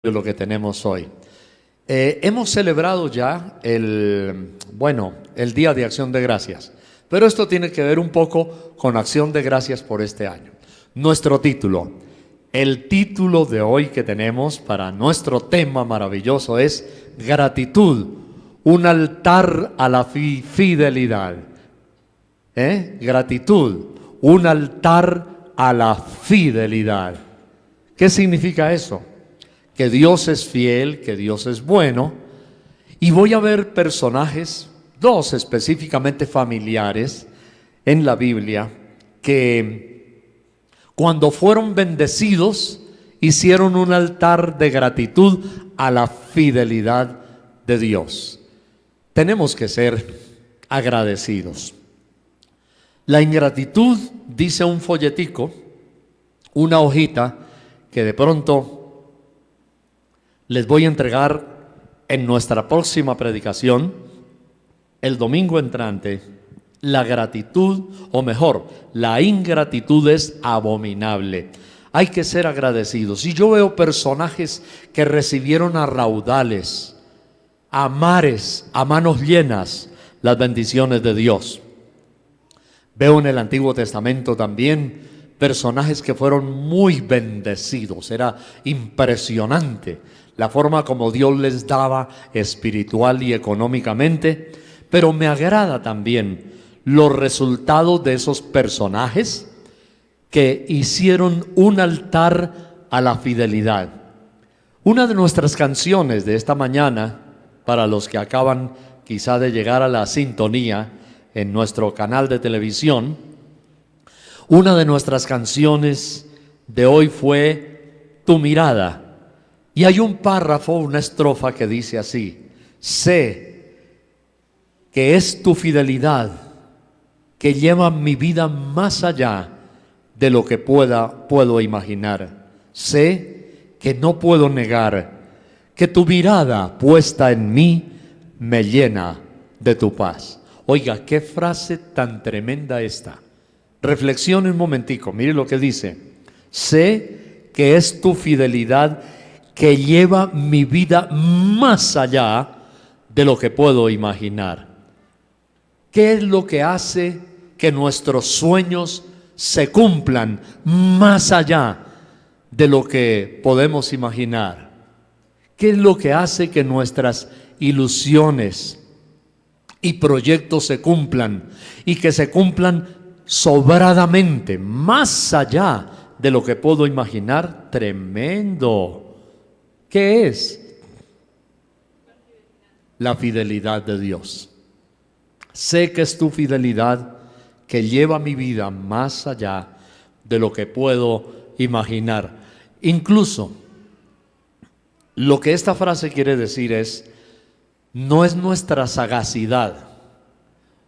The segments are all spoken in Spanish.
de lo que tenemos hoy. Hemos celebrado ya el Día de Acción de Gracias, pero esto tiene que ver un poco con Acción de Gracias por este año. Nuestro título, el título de hoy que tenemos para nuestro tema maravilloso es Gratitud, un altar a la fidelidad. Gratitud, un altar a la fidelidad. ¿Qué significa eso? Que Dios es fiel, que Dios es bueno. Y voy a ver personajes, dos específicamente familiares en la Biblia, que cuando fueron bendecidos hicieron un altar de gratitud a la fidelidad de Dios. Tenemos que ser agradecidos. La ingratitud, dice un folletico, una hojita que de pronto les voy a entregar en nuestra próxima predicación, el domingo entrante. La gratitud, o mejor, la ingratitud es abominable. Hay que ser agradecidos. Y yo veo personajes que recibieron a raudales, a mares, a manos llenas, las bendiciones de Dios. Veo en el Antiguo Testamento también personajes que fueron muy bendecidos. Era impresionante la forma como Dios les daba espiritual y económicamente, pero me agrada también los resultados de esos personajes que hicieron un altar a la fidelidad. Una de nuestras canciones de esta mañana, para los que acaban quizá de llegar a la sintonía en nuestro canal de televisión, una de nuestras canciones de hoy fue Tu mirada. Y hay un párrafo, una estrofa que dice así: sé que es tu fidelidad que lleva mi vida más allá de lo que puedo imaginar. Sé que no puedo negar que tu mirada puesta en mí me llena de tu paz. Oiga, qué frase tan tremenda esta. Reflexione un momentico, mire lo que dice: sé que es tu fidelidad que lleva mi vida más allá de lo que puedo imaginar. ¿Qué es lo que hace que nuestros sueños se cumplan más allá de lo que podemos imaginar? ¿Qué es lo que hace que nuestras ilusiones y proyectos se cumplan y que se cumplan sobradamente, más allá de lo que puedo imaginar? Tremendo. ¿Qué es? La fidelidad de Dios. Sé que es tu fidelidad que lleva mi vida más allá de lo que puedo imaginar. Incluso, lo que esta frase quiere decir es, no es nuestra sagacidad,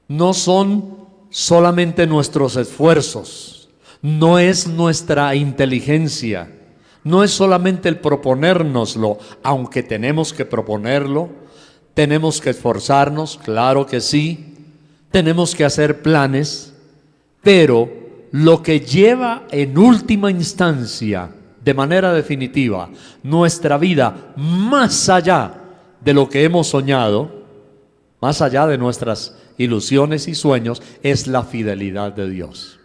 no son solamente nuestros esfuerzos, no es nuestra inteligencia, no es solamente el proponérnoslo, aunque tenemos que proponerlo, tenemos que esforzarnos, claro que sí, tenemos que hacer planes, pero lo que lleva en última instancia, de manera definitiva, nuestra vida más allá de lo que hemos soñado, más allá de nuestras ilusiones y sueños, es la fidelidad de Dios.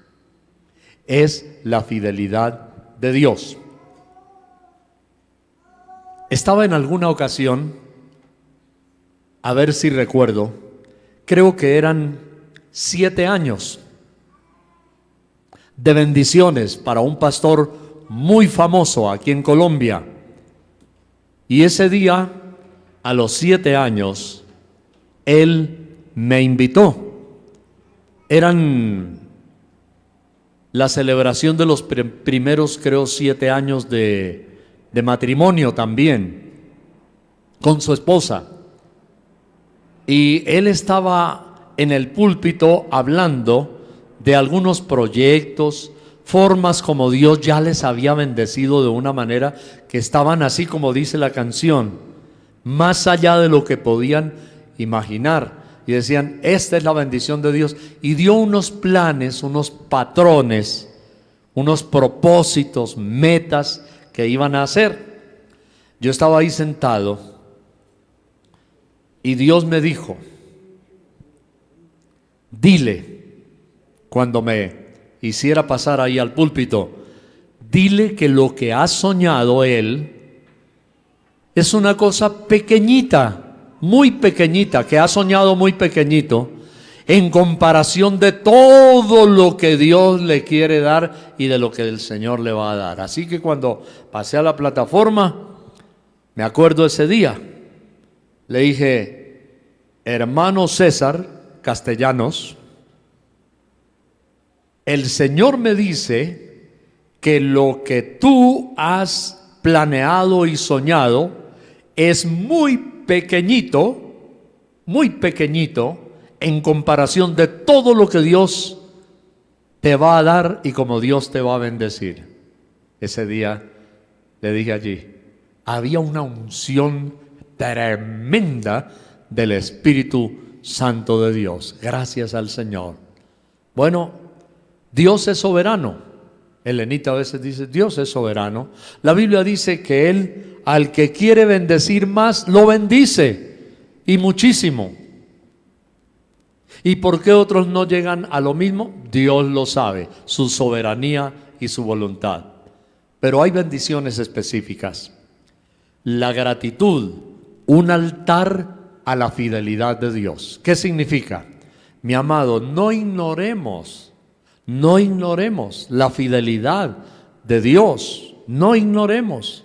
Es la fidelidad de Dios. Estaba en alguna ocasión, a ver si recuerdo, creo que eran 7 años de bendiciones para un pastor muy famoso aquí en Colombia. Y ese día, a los 7 años, él me invitó. Eran la celebración de los primeros, creo, 7 años de matrimonio también, con su esposa. Y él estaba en el púlpito hablando de algunos proyectos, formas como Dios ya les había bendecido de una manera que estaban así como dice la canción, más allá de lo que podían imaginar. Y decían, esta es la bendición de Dios. Y dio unos planes, unos patrones, unos propósitos, metas que iban a hacer. Yo estaba ahí sentado y Dios me dijo, dile, cuando me hiciera pasar ahí al púlpito, dile que lo que ha soñado él es una cosa pequeñita, muy pequeñita, que ha soñado muy pequeñito, en comparación de todo lo que Dios le quiere dar y de lo que el Señor le va a dar. Así que cuando pasé a la plataforma, me acuerdo ese día, le dije, hermano César Castellanos, el Señor me dice que lo que tú has planeado y soñado es muy pequeñito en comparación de todo lo que Dios te va a dar y como Dios te va a bendecir. Ese día le dije allí, había una unción tremenda del Espíritu Santo de Dios. Gracias al Señor. Bueno, Dios es soberano. Elenita a veces dice, Dios es soberano. La Biblia dice que Él, al que quiere bendecir más, lo bendice, y muchísimo. ¿Y por qué otros no llegan a lo mismo? Dios lo sabe, su soberanía y su voluntad. Pero hay bendiciones específicas. La gratitud, un altar a la fidelidad de Dios. ¿Qué significa? Mi amado, no ignoremos la fidelidad de Dios, no ignoremos.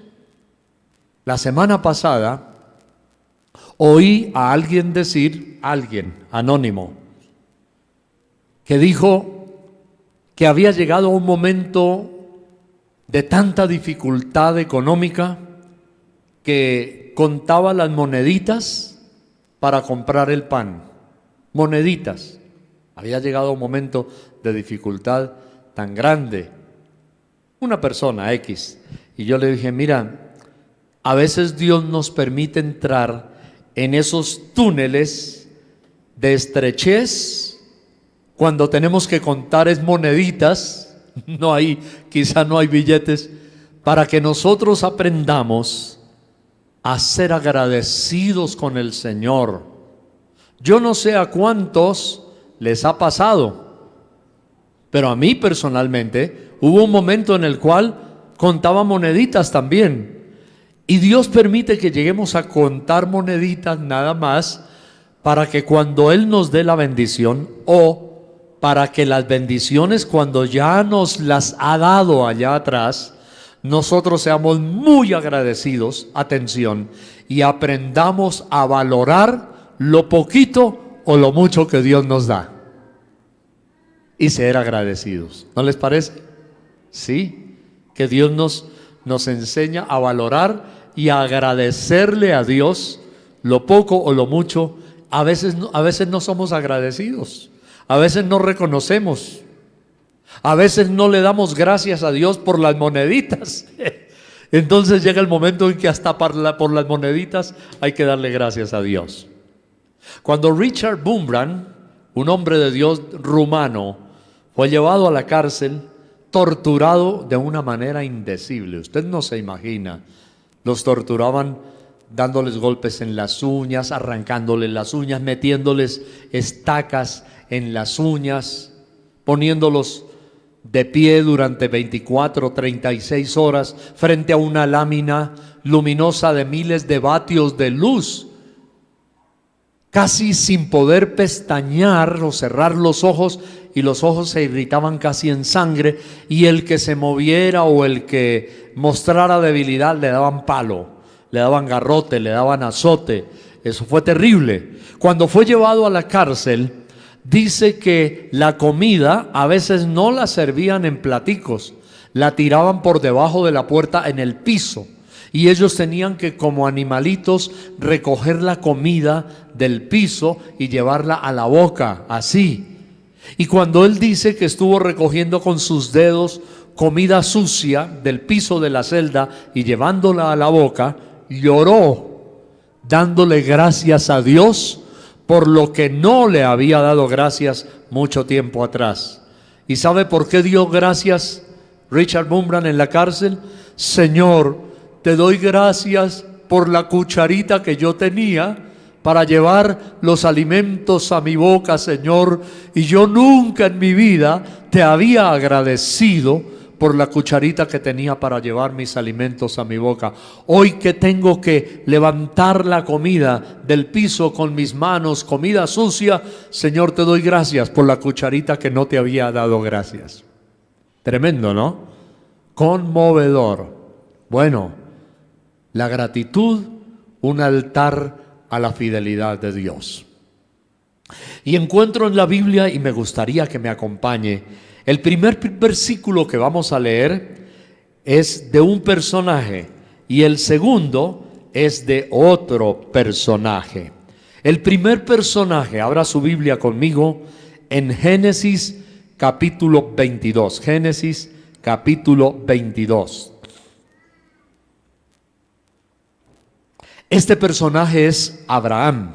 La semana pasada oí a alguien decir, alguien anónimo, que dijo que había llegado a un momento de tanta dificultad económica que contaba las moneditas para comprar el pan. Moneditas. Había llegado a un momento de dificultad tan grande. Una persona X. Y yo le dije, mira, a veces Dios nos permite entrar en esos túneles de estrechez cuando tenemos que contar es moneditas, quizá no hay billetes, para que nosotros aprendamos a ser agradecidos con el Señor. Yo no sé a cuántos les ha pasado, pero a mí personalmente hubo un momento en el cual contaba moneditas también. Y Dios permite que lleguemos a contar moneditas nada más para que cuando Él nos dé la bendición, o para que las bendiciones cuando ya nos las ha dado allá atrás, nosotros seamos muy agradecidos, atención, y aprendamos a valorar lo poquito o lo mucho que Dios nos da y ser agradecidos. ¿No les parece? Sí, que Dios nos enseña a valorar y a agradecerle a Dios lo poco o lo mucho. A veces no somos agradecidos, a veces no reconocemos, a veces no le damos gracias a Dios por las moneditas. Entonces llega el momento en que hasta por las moneditas hay que darle gracias a Dios. Cuando Richard Wurmbrand, un hombre de Dios rumano, fue llevado a la cárcel, torturado de una manera indecible. Usted no se imagina. Los torturaban dándoles golpes en las uñas, arrancándoles las uñas, metiéndoles estacas en las uñas, poniéndolos de pie durante 24 o 36 horas frente a una lámina luminosa de miles de vatios de luz, casi sin poder pestañear o cerrar los ojos, y los ojos se irritaban casi en sangre, y el que se moviera o el que mostrara debilidad le daban palo, le daban garrote, le daban azote. Eso fue terrible. Cuando fue llevado a la cárcel, dice que la comida a veces no la servían en platicos, la tiraban por debajo de la puerta en el piso, y ellos tenían que, como animalitos, recoger la comida del piso y llevarla a la boca, así. Y cuando él dice que estuvo recogiendo con sus dedos comida sucia del piso de la celda y llevándola a la boca, lloró, dándole gracias a Dios por lo que no le había dado gracias mucho tiempo atrás. ¿Y sabe por qué dio gracias Richard Wurmbrand en la cárcel? Señor, te doy gracias por la cucharita que yo tenía para llevar los alimentos a mi boca, Señor, y yo nunca en mi vida te había agradecido por la cucharita que tenía para llevar mis alimentos a mi boca. Hoy que tengo que levantar la comida del piso con mis manos, comida sucia, Señor, te doy gracias por la cucharita que no te había dado gracias. Tremendo, ¿no? Conmovedor. Bueno, la gratitud, un altar a la fidelidad de Dios. Y encuentro en la Biblia, y me gustaría que me acompañe, el primer versículo que vamos a leer es de un personaje y el segundo es de otro personaje. El primer personaje, abra su Biblia conmigo en Génesis capítulo 22. Génesis capítulo 22. Este personaje es Abraham,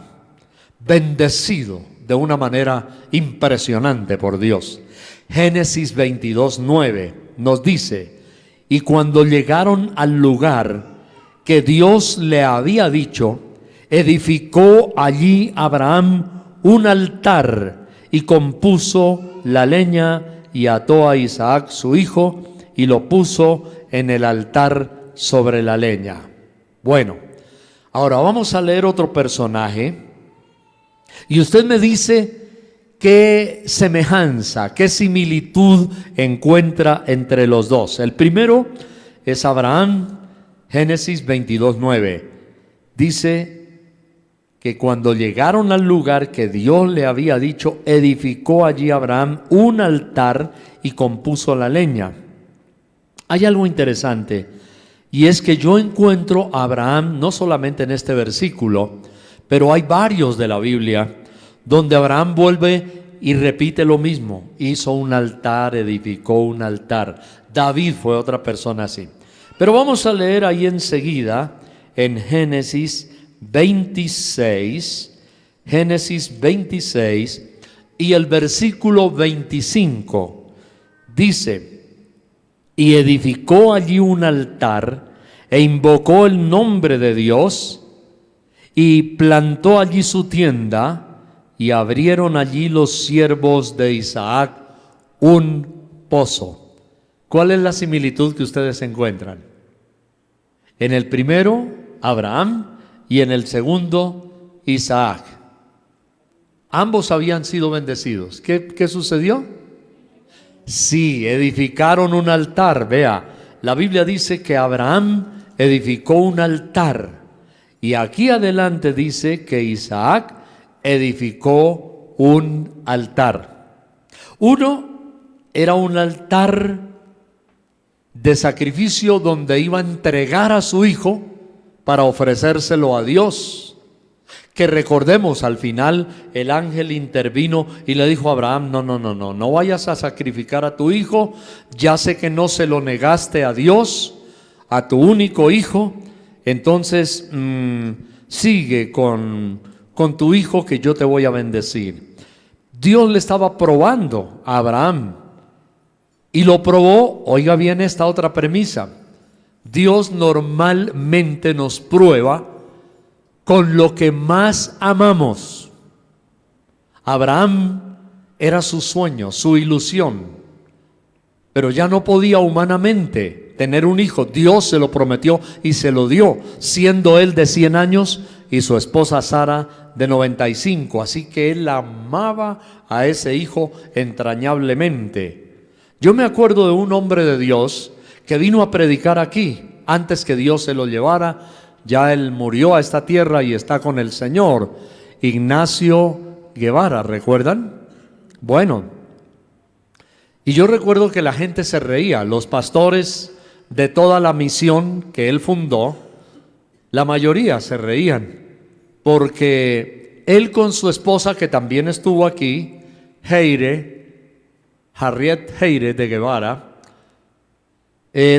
bendecido de una manera impresionante por Dios. Génesis 22:9 nos dice: y cuando llegaron al lugar que Dios le había dicho, edificó allí Abraham un altar y compuso la leña y ató a Isaac su hijo y lo puso en el altar sobre la leña. Bueno, ahora vamos a leer otro personaje y usted me dice qué semejanza, qué similitud encuentra entre los dos. El primero es Abraham. Génesis 22:9 dice que cuando llegaron al lugar que Dios le había dicho, edificó allí Abraham un altar y compuso la leña. Hay algo interesante, y es que yo encuentro a Abraham no solamente en este versículo, pero hay varios de la Biblia donde Abraham vuelve y repite lo mismo. Hizo un altar, edificó un altar. David fue otra persona así. Pero vamos a leer ahí enseguida en Génesis 26, Génesis 26 y el versículo 25. Dice: y edificó allí un altar e invocó el nombre de Dios y plantó allí su tienda. Y abrieron allí los siervos de Isaac un pozo. ¿Cuál es la similitud que ustedes encuentran? En el primero, Abraham, y en el segundo, Isaac. Ambos habían sido bendecidos. ¿Qué sucedió? Sí, edificaron un altar. Vea, la Biblia dice que Abraham edificó un altar. Y aquí adelante dice que Isaac edificó un altar. Uno era un altar de sacrificio donde iba a entregar a su hijo para ofrecérselo a Dios. Que recordemos, al final el ángel intervino y le dijo a Abraham: no vayas a sacrificar a tu hijo, ya sé que no se lo negaste a Dios, a tu único hijo, entonces sigue con tu hijo que yo te voy a bendecir. Dios le estaba probando a Abraham y lo probó. Oiga bien esta otra premisa: Dios normalmente nos prueba con lo que más amamos. Abraham era su sueño, su ilusión, pero ya no podía humanamente tener un hijo. Dios se lo prometió y se lo dio, siendo él de 100 años y su esposa Sara de 95, así que él amaba a ese hijo entrañablemente. Yo me acuerdo de un hombre de Dios que vino a predicar aquí, antes que Dios se lo llevara. Ya él murió a esta tierra y está con el Señor. Ignacio Guevara, ¿recuerdan? Bueno, y yo recuerdo que la gente se reía, los pastores de toda la misión que él fundó, la mayoría se reían, porque él con su esposa, que también estuvo aquí, Harriet Heire de Guevara,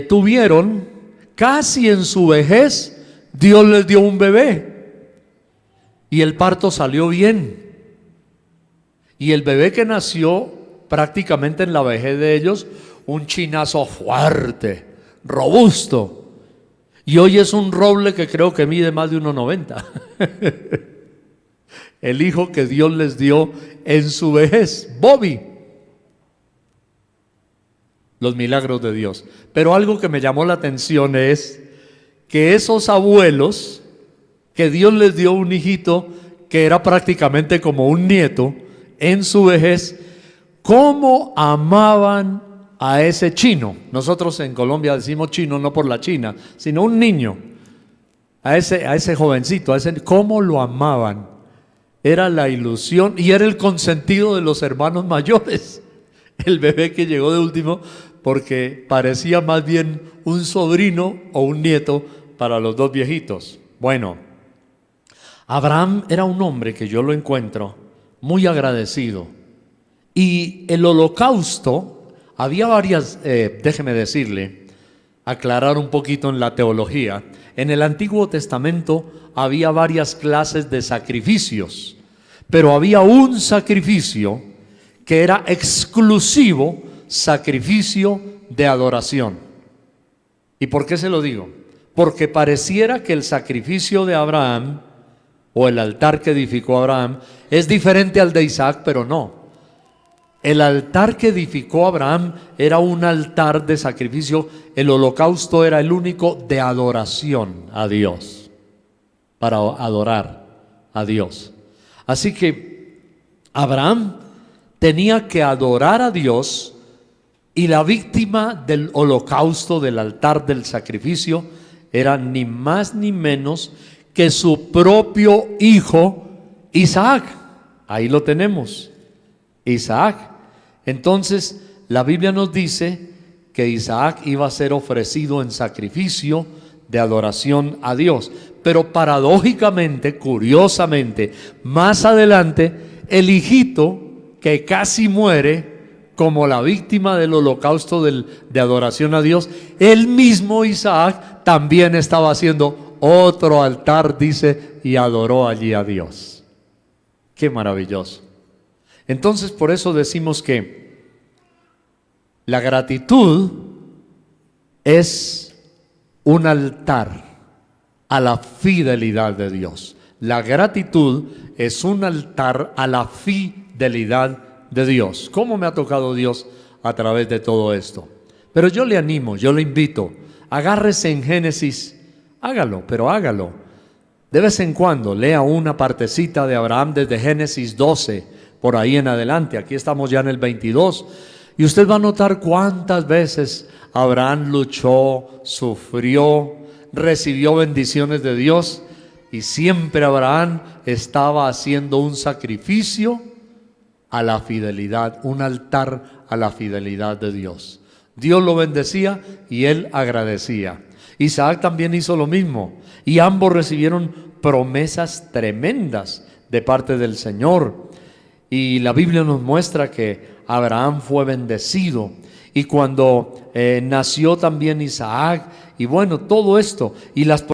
tuvieron casi en su vejez. Dios les dio un bebé y el parto salió bien, y el bebé que nació prácticamente en la vejez de ellos, un chinazo fuerte, robusto. Y hoy es un roble que creo que mide más de 1,90. El hijo que Dios les dio en su vejez, Bobby. Los milagros de Dios. Pero algo que me llamó la atención es que esos abuelos, que Dios les dio un hijito que era prácticamente como un nieto en su vejez, ¿cómo amaban a ese chino? Nosotros en Colombia decimos chino no por la China, sino un niño, a ese jovencito, ¿cómo lo amaban? Era la ilusión y era el consentido de los hermanos mayores. El bebé que llegó de último, porque parecía más bien un sobrino o un nieto para los dos viejitos. Bueno, Abraham era un hombre que yo lo encuentro muy agradecido. Y el holocausto, había varias, déjeme decirle, aclarar un poquito en la teología. En el Antiguo Testamento había varias clases de sacrificios, pero había un sacrificio que era exclusivo, sacrificio de adoración. ¿Y por qué se lo digo? Porque pareciera que el sacrificio de Abraham, o el altar que edificó Abraham, es diferente al de Isaac, pero no. El altar que edificó Abraham era un altar de sacrificio. El holocausto era el único de adoración a Dios, para adorar a Dios. Así que Abraham tenía que adorar a Dios, y la víctima del holocausto, del altar del sacrificio, era ni más ni menos que su propio hijo Isaac. Ahí lo tenemos, Isaac. Entonces la Biblia nos dice que Isaac iba a ser ofrecido en sacrificio de adoración a Dios. Pero paradójicamente, curiosamente, más adelante, el hijito que casi muere como la víctima del holocausto de adoración a Dios, el mismo Isaac también estaba haciendo otro altar, dice, y adoró allí a Dios. Qué maravilloso. Entonces, por eso decimos que la gratitud es un altar a la fidelidad de Dios. La gratitud es un altar a la fidelidad de Dios. ¿Cómo me ha tocado Dios a través de todo esto? Pero yo le animo, yo le invito, agárrese en Génesis, hágalo, pero hágalo. De vez en cuando lea una partecita de Abraham desde Génesis 12, por ahí en adelante. Aquí estamos ya en el 22, y usted va a notar cuántas veces Abraham luchó, sufrió, recibió bendiciones de Dios, y siempre Abraham estaba haciendo un sacrificio a la fidelidad, un altar a la fidelidad de Dios. Dios lo bendecía y él agradecía. Isaac también hizo lo mismo, y ambos recibieron promesas tremendas de parte del Señor. Y la Biblia nos muestra que Abraham fue bendecido, y cuando nació también Isaac, y bueno, todo esto, y las